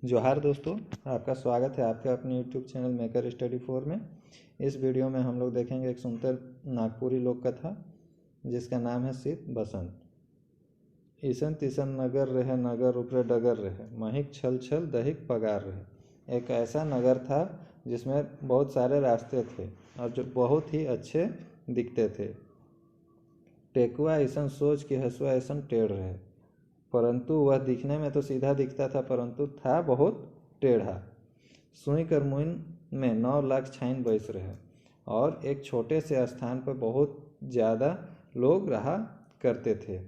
जोहार दोस्तों, आपका स्वागत है आपके अपने यूट्यूब चैनल मेकर स्टडी 4 में। इस वीडियो में हम लोग देखेंगे एक सुंदर नागपुरी लोक कथा जिसका नाम है शीत बसंत। ईसन तीसन नगर रहे, नगर ऊपरे डगर रहे, महिक छल छल दहिक पगार रहे। एक ऐसा नगर था जिसमें बहुत सारे रास्ते थे और जो बहुत ही अच्छे दिखते थे। टेकुआ ऐसन सोच कि हंसुआ ऐसन टेढ़ रहे, परंतु वह दिखने में तो सीधा दिखता था परंतु था बहुत टेढ़ा। सुई कर मुइन में 9 लाख छाइन बैस रहे और एक छोटे से स्थान पर बहुत ज़्यादा लोग रहा करते थे।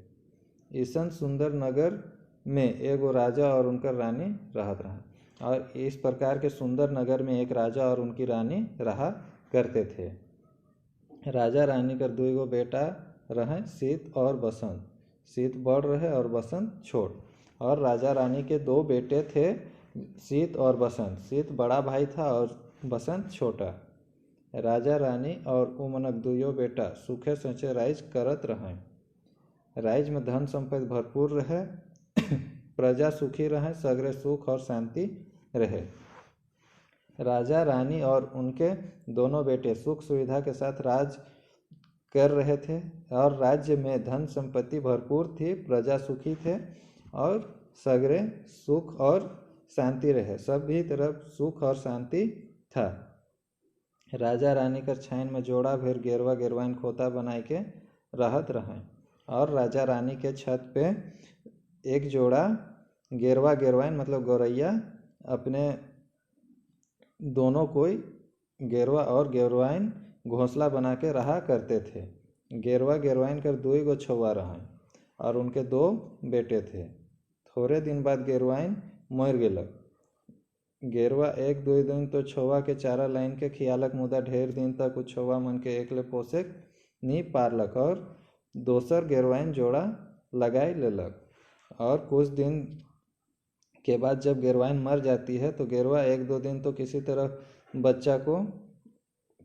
ईसन सुंदर नगर में एगो राजा और उनकर रानी रहत रहा और इस प्रकार के सुंदर नगर में एक राजा और उनकी रानी रहा करते थे। राजा रानी कर 2 गो बेटा रहे, शीत और बसंत। शीत बड़ रहे और बसंत छोट। और राजा रानी के 2 बेटे थे, शीत और बसंत। शीत बड़ा भाई था और बसंत छोटा। राजा रानी और उमनक 2 बेटा सुखे सोचे राइज करत रहे। राइज में धन संपत्ति भरपूर रहे, प्रजा सुखी रहे, सगरे सुख और शांति रहे। राजा रानी और उनके दोनों बेटे सुख सुविधा के साथ राज कर रहे थे और राज्य में धन संपत्ति भरपूर थी, प्रजा सुखी थे और सगरे सुख और शांति रहे। सभी तरफ सुख और शांति था। राजा रानी कर छाइन में जोड़ा भर गेरवा गेरवाइन खोता बनाए के रहत रहे और राजा रानी के छत पे एक जोड़ा गेरवा गेरवाइन मतलब गौरैया अपने दोनों कोई गेरवा और गेरवाइन घोंसला बना के रहा करते थे। गेरवा गेरवाइन कर 2 गो छौवा रहे और उनके 2 बेटे थे। थोड़े दिन बाद गेरवाइन मर गेलक। गेरवा 1-2 दिन तो छौवा के चारा लाइन के खियालक, मुदा ढेर दिन तक छौवा मन के एकले पोसे नहीं पारलक और दोसर गेरवाइन जोड़ा लगाई लेलक। और कुछ दिन के बाद जब गेरवाइन मर जाती है तो गेरवा 1-2 दिन तो किसी तरह बच्चा को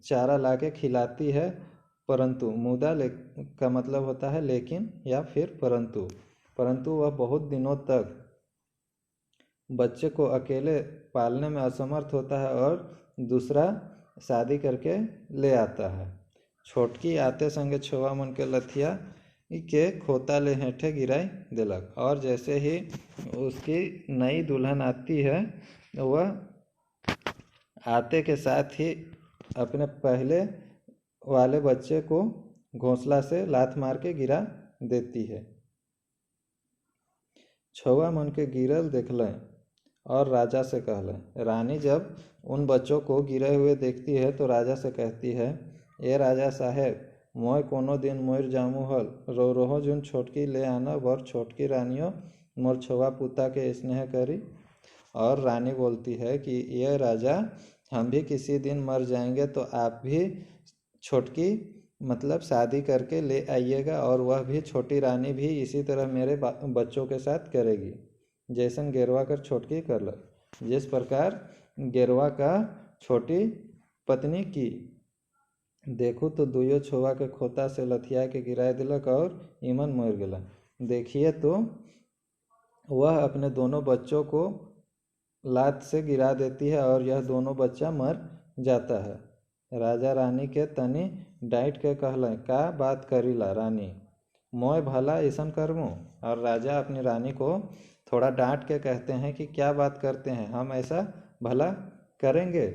चारा लाके खिलाती है, परंतु मुदा का मतलब होता है लेकिन या फिर परंतु वह बहुत दिनों तक बच्चे को अकेले पालने में असमर्थ होता है और दूसरा शादी करके ले आता है। छोटकी आते संगे छुआ मन के लथिया के खोता ले हेठे गिराई देलक और जैसे ही उसकी नई दुल्हन आती है वह आते के साथ ही अपने पहले वाले बच्चे को घोंसला से लात मार के गिरा देती है। छौवा मन के गिरल देखलें और राजा से कहलें। रानी जब उन बच्चों को गिरे हुए देखती है तो राजा से कहती है, ए राजा साहेब, मोय कोनो दिन मोर जामू हल रोहो जुन छोटकी ले आना बर छोटकी रानियों मोर छौवा पुता के स्नेह करी। और रानी बोलती है कि ये राजा, हम भी किसी दिन मर जाएंगे तो आप भी छोटकी मतलब शादी करके ले आइएगा और वह भी छोटी रानी भी इसी तरह मेरे बच्चों के साथ करेगी जैसन गेरवा कर छोटकी कर ल। जिस प्रकार गेरवा का छोटी पत्नी की। देखो तो 2 छौवा के खोता से लथिया के गिराए दिलक और ईमन मर गेला। देखिए तो वह अपने दोनों बच्चों को लात से गिरा देती है और यह दोनों बच्चा मर जाता है। राजा रानी के तनी डांट के कहलें, का बात करीला रानी, मोय भला ऐसन करमू। और राजा अपनी रानी को थोड़ा डांट के कहते हैं कि क्या बात करते हैं, हम ऐसा भला करेंगे।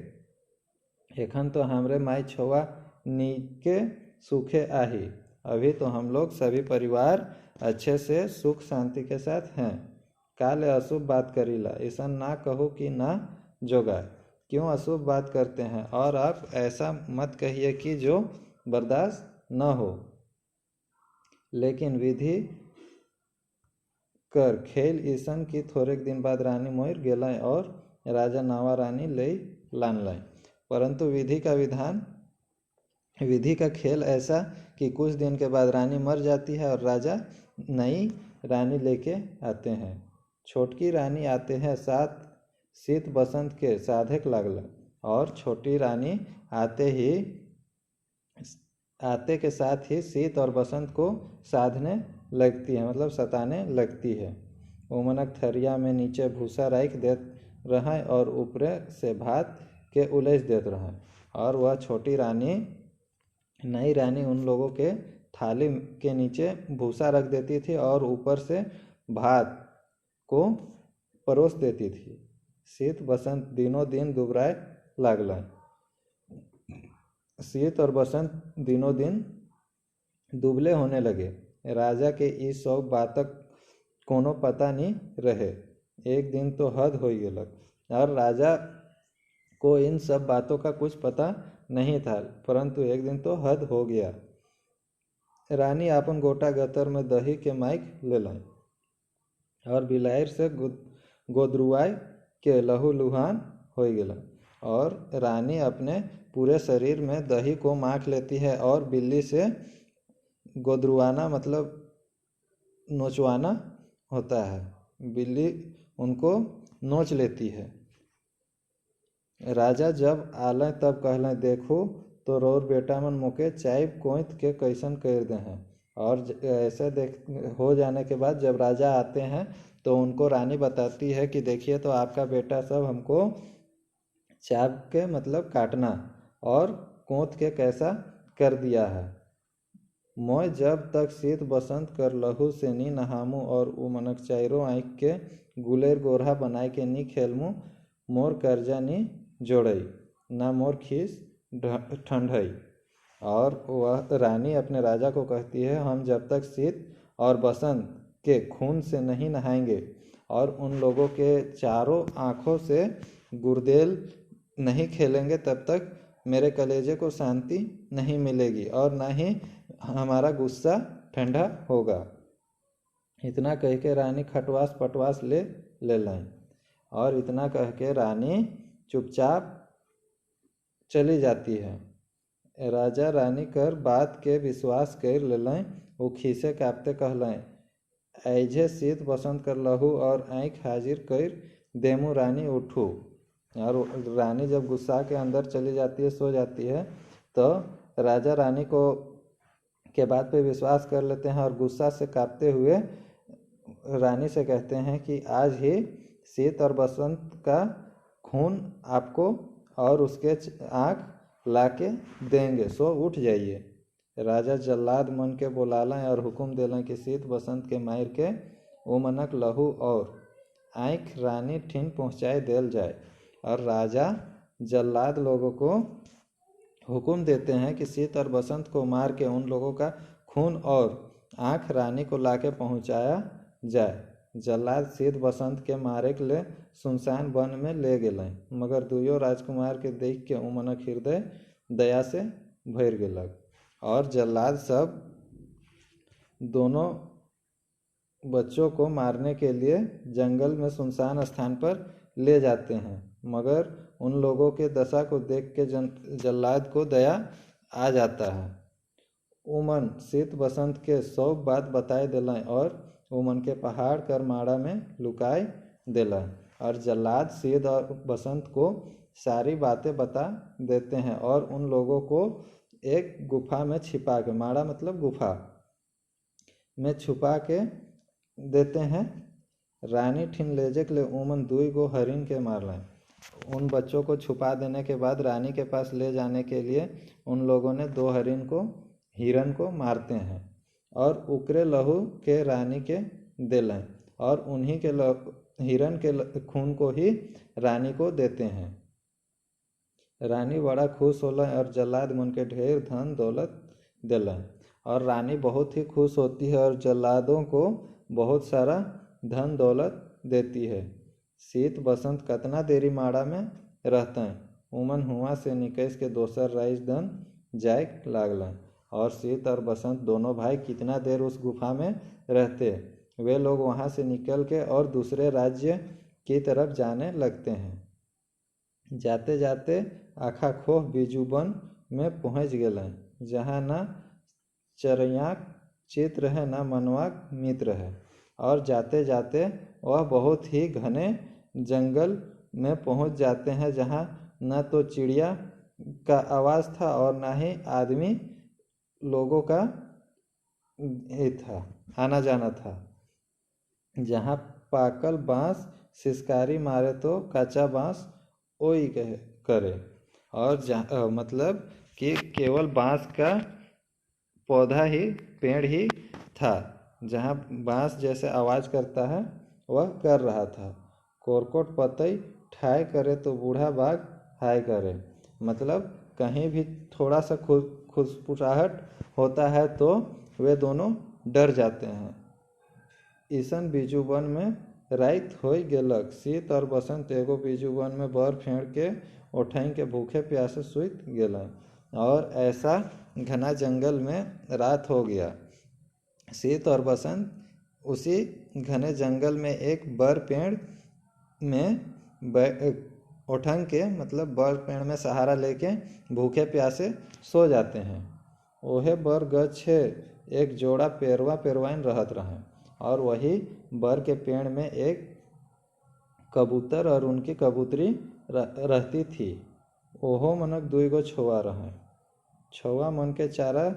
एखन तो हमरे माई छौवा नीके सुखे आही, अभी तो हम लोग सभी परिवार अच्छे से सुख शांति के साथ हैं। काले अशुभ बात करीला, ऐसा ना कहो कि ना जोगा। क्यों अशुभ बात करते हैं, और आप ऐसा मत कहिए कि जो बर्दाश्त न हो। लेकिन विधि कर खेल ईसन की थोड़े दिन बाद रानी मोर गेलें और राजा नावा रानी ले लान लाए। परंतु विधि का खेल ऐसा कि कुछ दिन के बाद रानी मर जाती है और राजा नई रानी लेके आते हैं। छोटकी रानी आते हैं साथ शीत बसंत के साधक लागल और छोटी रानी आते के साथ ही शीत और बसंत को साधने लगती है मतलब सताने लगती है। उमनक थरिया में नीचे भूसा राख रहें और ऊपरे से भात के उलझ देते रहें। और वह छोटी रानी नई रानी उन लोगों के थाली के नीचे भूसा रख देती थी और ऊपर से भात को परोस देती थी। शीत बसंत दिनों दिन दुबराए लागल। शीत और बसंत दिनों दिन दुबले होने लगे। राजा के इस सब बातक कोनो पता नहीं रहे। एक दिन तो हद हो गेलक और राजा को इन सब बातों का कुछ पता नहीं था, परंतु एक दिन तो हद हो गया। रानी अपन गोटा गतर में दही के माइक ले लाई और बिलायर से गोदरुआई के लहू लुहान हो गेला। और रानी अपने पूरे शरीर में दही को माख लेती है और बिल्ली से गोदरुआना मतलब नोचवाना होता है। बिल्ली उनको नोच लेती है। राजा जब आले तब कहले, देखो तो रोर बेटा मन मोके चाय कोइत के कैसन कर दे हैं। और ऐसे हो जाने के बाद जब राजा आते हैं तो उनको रानी बताती है कि देखिए तो आपका बेटा सब हमको चाप के मतलब काटना और कोत के कैसा कर दिया है। मैं जब तक शीत बसंत कर लहू से नी नहामू और उ मनक चायरो आँख के गुलेर गोरहा बनाए के नी खेलमू, मोर कर्जा नी जोड़ई ना मोर खीस ठंडई। और वह रानी अपने राजा को कहती है, हम जब तक शीत और बसंत के खून से नहीं नहाएंगे और उन लोगों के चारों आँखों से गुर्देल नहीं खेलेंगे तब तक मेरे कलेजे को शांति नहीं मिलेगी और ना ही हमारा गुस्सा ठंडा होगा। इतना कह के रानी खटवास पटवास ले लाई और इतना कह के रानी चुपचाप चली जाती है। राजा रानी कर बात के विश्वास कर ले लाई। वो खीसे काँपते कहलें, ऐजे शीत बसंत कर लहू और आँख हाजिर कर देमू रानी उठू। और रानी जब गुस्सा के अंदर चली जाती है, सो जाती है, तो राजा रानी को के बात पे विश्वास कर लेते हैं और गुस्सा से काँपते हुए रानी से कहते हैं कि आज ही शीत और बसंत का खून आपको और उसके आँख लाके देंगे, सो उठ जाइए। राजा जल्लाद मन के बोलालें और हुक्म देलें कि शीत बसंत के मार के वो मनक लहू और आँख रानी ठीन पहुँचाए देल जाए। और राजा जल्लाद लोगों को हुक्म देते हैं कि शीत और बसंत को मार के उन लोगों का खून और आँख रानी को लाके पहुँचाया जाए। जल्लाद शीत बसंत के मारे के लिए सुनसान वन में ले गए, मगर दुयो राजकुमार के देख के उमनक हृदय दया से भर गेलक। और जल्लाद सब दोनों बच्चों को मारने के लिए जंगल में सुनसान स्थान पर ले जाते हैं, मगर उन लोगों के दशा को देख के जल्लाद को दया आ जाता है। उमन शीत बसंत के सब बात बताए दिलाएं और उमन के पहाड़ कर माड़ा में लुकाए दिलाएं। और जल्लाद शीत और बसंत को सारी बातें बता देते हैं और उन लोगों को एक गुफा में छिपा के, माड़ा मतलब गुफा में छुपा के देते हैं। रानी ठीन लेजे के लिए उमन 2 गो हरिन के मार लाएं। उन बच्चों को छुपा देने के बाद रानी के पास ले जाने के लिए उन लोगों ने 2 हिरन को मारते हैं और उकरे लहू के रानी के दिलाएं और उन्हीं के हिरन के खून को ही रानी को देते हैं। रानी बड़ा खुश होला और जल्लाद मन के ढेर धन दौलत दिलाएं और रानी बहुत ही खुश होती है और जल्लादों को बहुत सारा धन दौलत देती है। शीत बसंत कतना देरी माड़ा में रहते हैं। उमन हुआ से निकस के दोसर राजदन जाए लागल और शीत और बसंत दोनों भाई कितना देर उस गुफा में रहते। वे लोग वहाँ से निकल के और दूसरे राज्य की तरफ जाने लगते हैं। जाते जाते आखा खोह बिजुबन में पहुँच गए, जहाँ ना चरयाक चित्र है ना मनवाक मित्र है। और जाते जाते वह बहुत ही घने जंगल में पहुँच जाते हैं, जहाँ न तो चिड़िया का आवाज़ था और ना ही आदमी लोगों का था आना जाना था। जहाँ पाकल बाँस सिसकारी मारे तो काचा बाँस ओई करे। और मतलब कि केवल बाँस का पौधा ही पेड़ ही था, जहाँ बाँस जैसे आवाज़ करता है वह कर रहा था। कोरकोट पतई ठाय करे तो बूढ़ा बाघ हाय करे। मतलब कहीं भी थोड़ा सा खुसफुसाहट होता है तो वे दोनों डर जाते हैं। ईसन बीजुबन में राइत होई गेलक, शीत और बसंत एगो बीजुबन में बर फेड़ के ओठाई के भूखे प्यासे सुइत गेलन। और ऐसा घना जंगल में रात हो गया। शीत और बसंत उसी घने जंगल में एक बर पेड़ में ओठंग के मतलब बर पेड़ में सहारा लेके भूखे प्यासे सो जाते हैं। ओहे बर गछे एक जोड़ा पेरवा पेरवाइन रहत रहे, और वही बर के पेड़ में एक कबूतर और उनकी कबूतरी रहती थी। ओहो मनक दुई गो छुआ रहे। छुआ मन के चारा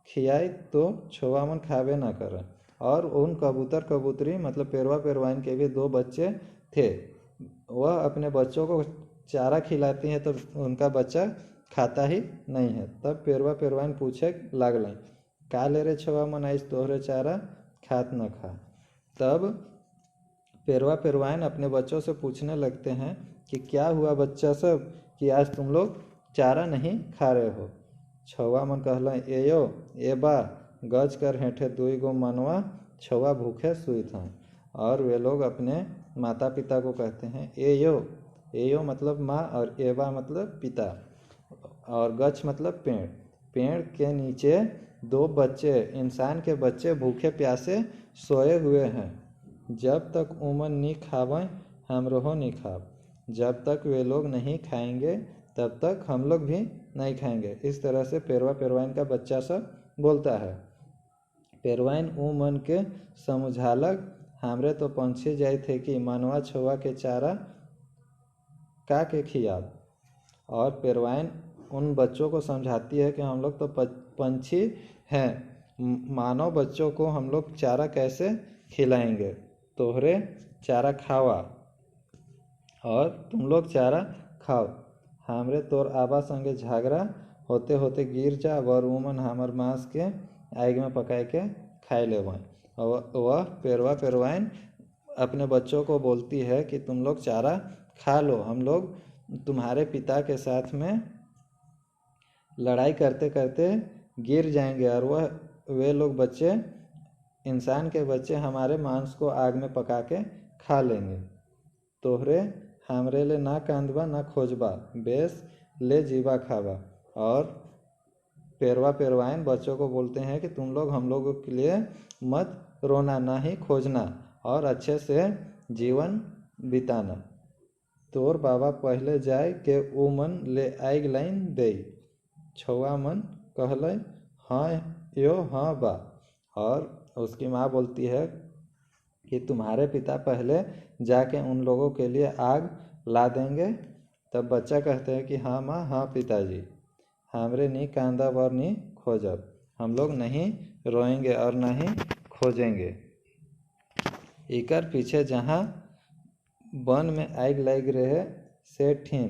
खियाई तो छुआ मन खावे ना करे। और उन कबूतर कबूतरी मतलब पेरवा पेरवाइन के भी 2 बच्चे थे। वह अपने बच्चों को चारा खिलाती हैं तो उनका बच्चा खाता ही नहीं है। तब पेरवा पेरवाइन पूछे लागल, का ले रे छुआ मन आज तोहरे चारा खात न खा। तब पेरवा पेरवाइन अपने बच्चों से पूछने लगते हैं कि क्या हुआ बच्चा सब कि आज तुम लोग चारा नहीं खा रहे हो। छुआ मन कहला, एयो ए बा गज कर हेठे 2 गो मनवा छुआ भूखे सुइत हैं। और वे लोग अपने माता पिता को कहते हैं एयो। एयो मतलब माँ और एबा मतलब पिता, और गच मतलब पेड़। पेड़ के नीचे 2 बच्चे इंसान के बच्चे भूखे प्यासे सोए हुए हैं। जब तक उमन नहीं खावें हम रहो नहीं खाब। जब तक वे लोग नहीं खाएंगे तब तक हम लोग भी नहीं खाएंगे। इस तरह से पेरवा पेरवाइन का बच्चा सब बोलता है। पेरवाइन ऊ मन के समझालक, हमरे तो पंछी जाए थे कि मनवा छुआ के चारा का के खियाब। और पेरवाइन उन बच्चों को समझाती है कि हम लोग तो पंछी हैं, मानव बच्चों को हम लोग चारा कैसे खिलाएंगे। तोहरे चारा खावा और तुम लोग चारा खाओ। हमरे तोर आबा संगे झगड़ा होते होते गिर जा और उमन हमर मांस के आग में पकाए के खाए लेवें। वह पेरवा पेरवाइन अपने बच्चों को बोलती है कि तुम लोग चारा खा लो, हम लोग तुम्हारे पिता के साथ में लड़ाई करते करते गिर जाएंगे और वे लोग बच्चे इंसान के बच्चे हमारे मांस को आग में पका के खा लेंगे। तोहरे हमरे ले ना कांदबा ना खोजबा, बेस ले जीवा खावा। और पेरवा पेरवाइन बच्चों को बोलते हैं कि तुम लोग हम लोगों के लिए मत रोना, ना ही खोजना, और अच्छे से जीवन बिताना। तोर बाबा पहले जाए के ऊ मन ले आग लाइन दे। छुआ मन कहले, हाँ यो हाँ बा। और उसकी माँ बोलती है कि तुम्हारे पिता पहले जाके उन लोगों के लिए आग ला देंगे। तब बच्चा कहते हैं कि हाँ माँ, हाँ पिताजी, हमरे नहीं कांदा और नहीं खोजब, हम लोग नहीं रोएंगे और ना ही खोजेंगे। इकर पीछे जहाँ वन में आग लग रहे से ठीन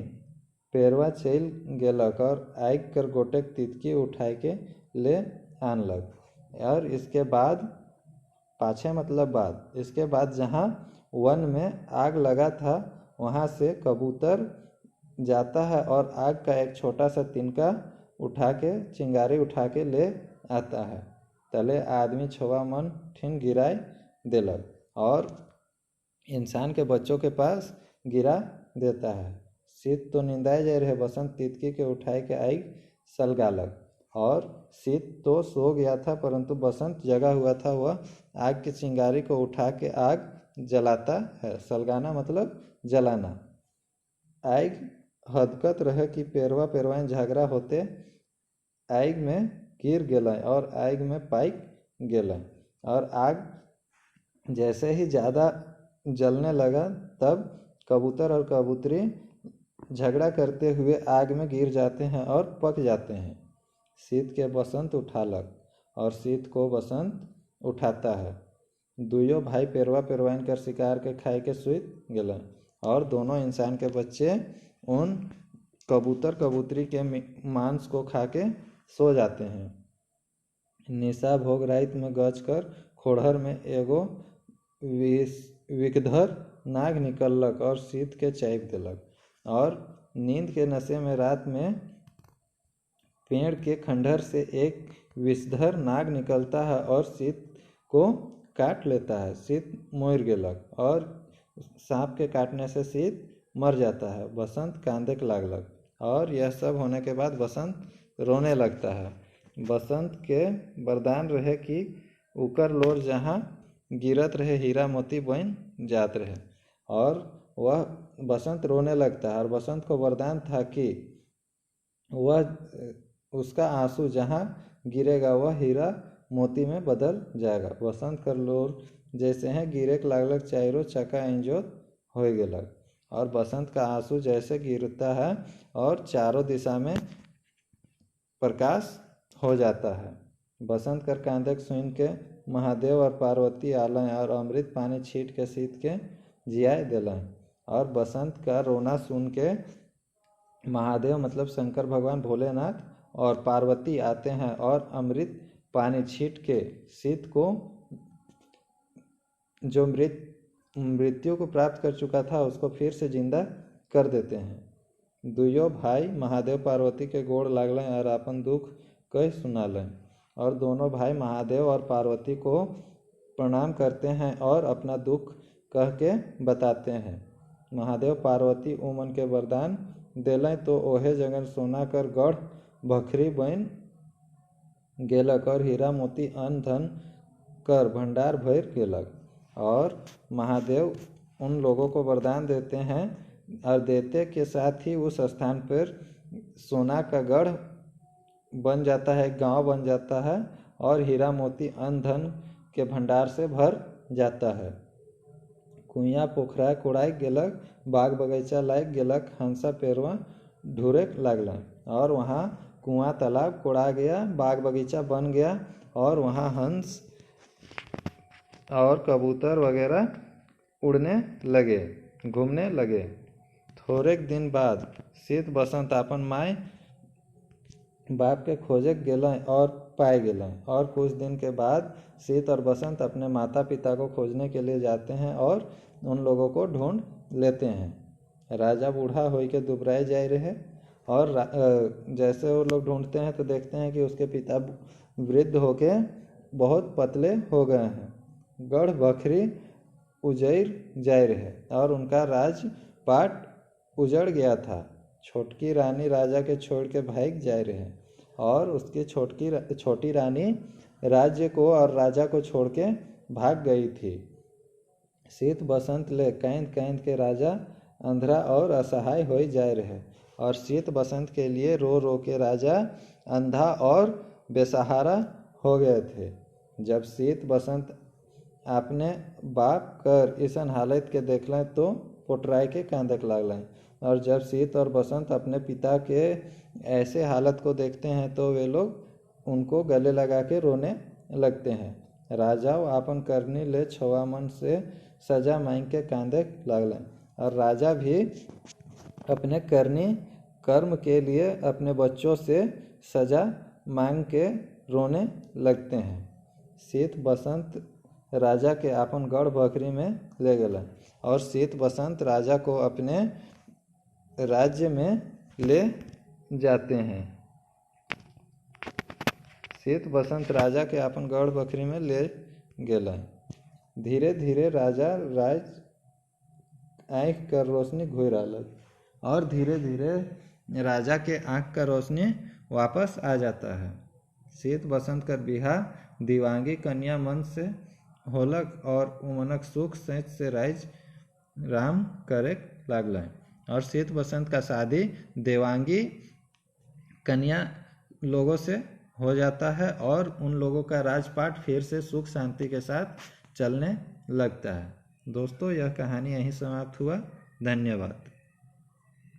पेरवा चल गेलक और आग कर गोटेक तितकी उठाए के ले आनलक। और इसके बाद पाछे मतलब बाद, इसके बाद जहाँ वन में आग लगा था वहाँ से कबूतर जाता है और आग का एक छोटा सा तिनका उठा के चिंगारी उठा के ले आता है। तले आदमी छुआ मन ठीन गिराए देलक और इंसान के बच्चों के पास गिरा देता है। शीत तो निंदाए जा रहे, बसंत तितकी के उठाए के आग सलगालक। और शीत तो सो गया था परंतु बसंत जगा हुआ था, वह आग की चिंगारी को उठा के आग जलाता है। सलगाना मतलब जलाना। आग हदकत रहे कि पेरवा पेरवाइन झगड़ा होते आग में गिर गेलै और आग में पाइक गेलै। और आग जैसे ही ज़्यादा जलने लगा तब कबूतर और कबूतरी झगड़ा करते हुए आग में गिर जाते हैं और पक जाते हैं। शीत के बसंत उठालक और शीत को बसंत उठाता है। दुयो भाई पेरवा पेरवाइन कर शिकार के खाए के सुइत गेलन। और दोनों इंसान के बच्चे उन कबूतर कबूतरी के मांस को खा के सो जाते हैं। निशा भोग रात में गज कर खोड़हर में एगो विकधर नाग निकलक और शीत के चाइप दिलक। और नींद के नशे में रात में पेड़ के खंडहर से एक विषधर नाग निकलता है और शीत को काट लेता है। शीत मोर गेलक और सांप के काटने से शीत मर जाता है। बसंत कांदे लागलक और यह सब होने के बाद बसंत रोने लगता है। बसंत के वरदान रहे कि उकर लोर जहाँ गिरत रहे हीरा मोती बन जात रहे। और वह बसंत रोने लगता है और बसंत को वरदान था कि वह उसका आंसू जहाँ गिरेगा वह हीरा मोती में बदल जाएगा। बसंत कर लोर जैसे हैं गिरे लागलक चारों चका इंजोत हो गेलक। और बसंत का आंसू जैसे गिरता है और चारों दिशा में प्रकाश हो जाता है। बसंत कर कांदे सुन के महादेव और पार्वती आलय और अमृत पानी छीट के शीत के जियाए दिलन। और बसंत का रोना सुन के महादेव मतलब शंकर भगवान भोलेनाथ और पार्वती आते हैं और अमृत पानी छीट के शीत को जो मृत्यु को प्राप्त कर चुका था उसको फिर से जिंदा कर देते हैं। दुयो भाई महादेव पार्वती के गोड़ लागलें और अपन दुख कह सुनालें। और दोनों भाई महादेव और पार्वती को प्रणाम करते हैं और अपना दुख कह के बताते हैं। महादेव पार्वती उमन के वरदान दिलें तो ओहे जगन सोना कर गढ़ बखरी बन गेलक और हीरा मोती अन्न धन कर भंडार भर गेलक। और महादेव उन लोगों को वरदान देते हैं और देते के साथ ही उस स्थान पर सोना का गढ़ बन जाता है, गांव बन जाता है और हीरा मोती अन्न धन के भंडार से भर जाता है। कुइयाँ पोखरा कोड़ाई गेलक, बाग बगीचा लायक गेलक, हंसा पेरवा ढूरे लागलन। और वहाँ कुआं तालाब कोड़ा गया, बाग बगीचा बन गया और वहाँ हंस और कबूतर वगैरह उड़ने लगे, घूमने लगे। थोड़े दिन बाद शीत बसंत अपन माय बाप के खोजे गेलें और पाए गेलें। और कुछ दिन के बाद शीत और बसंत अपने माता पिता को खोजने के लिए जाते हैं और उन लोगों को ढूंढ लेते हैं। राजा बूढ़ा हो के दुबराए जा रहे और जैसे वो लोग ढूंढते हैं तो देखते हैं कि उसके पिता वृद्ध होके बहुत पतले हो गए हैं। गढ़ बखरी उजैर जा रहे और उनका राजपाट उजड़ गया था। छोटकी रानी राजा के छोड़ के भाग जा रहे और उसकी छोटी रानी राज्य को और राजा को छोड़ के भाग गई थी। शीत बसंत ले कैंद कैंद के राजा अंधरा और असहाय हो जा रहे और शीत बसंत के लिए रो रो के राजा अंधा और बेसहारा हो गए थे। जब शीत बसंत अपने बाप कर इसन हालत के देखलें तो पोटराय के कांदक लागलें। और जब शीत और बसंत अपने पिता के ऐसे हालत को देखते हैं तो वे लोग उनको गले लगा के रोने लगते हैं। राजा आपन करनी ले छवा मन से सजा मांग के कांदे लागलें। और राजा भी अपने करनी कर्म के लिए अपने बच्चों से सजा मांग के रोने लगते हैं। शीत बसंत राजा के अपन गढ़ बकरी में ले गए और शीत बसंत राजा को अपने राज्य में ले जाते हैं। शीत बसंत राजा के अपन गढ़ बकरी में ले गए। धीरे धीरे राजा राज आँख कर रोशनी घुर आलक और धीरे धीरे राजा के आँख का रोशनी वापस आ जाता है। शीत बसंत कर बिहार दिवांगी कन्या मन से होलक और उमनक सुख सेच से राज राम करे लागल। और शीत बसंत का शादी देवांगी कन्या लोगों से हो जाता है और उन लोगों का राजपाट फिर से सुख शांति के साथ चलने लगता है। दोस्तों, यह कहानी यहीं समाप्त हुआ। धन्यवाद।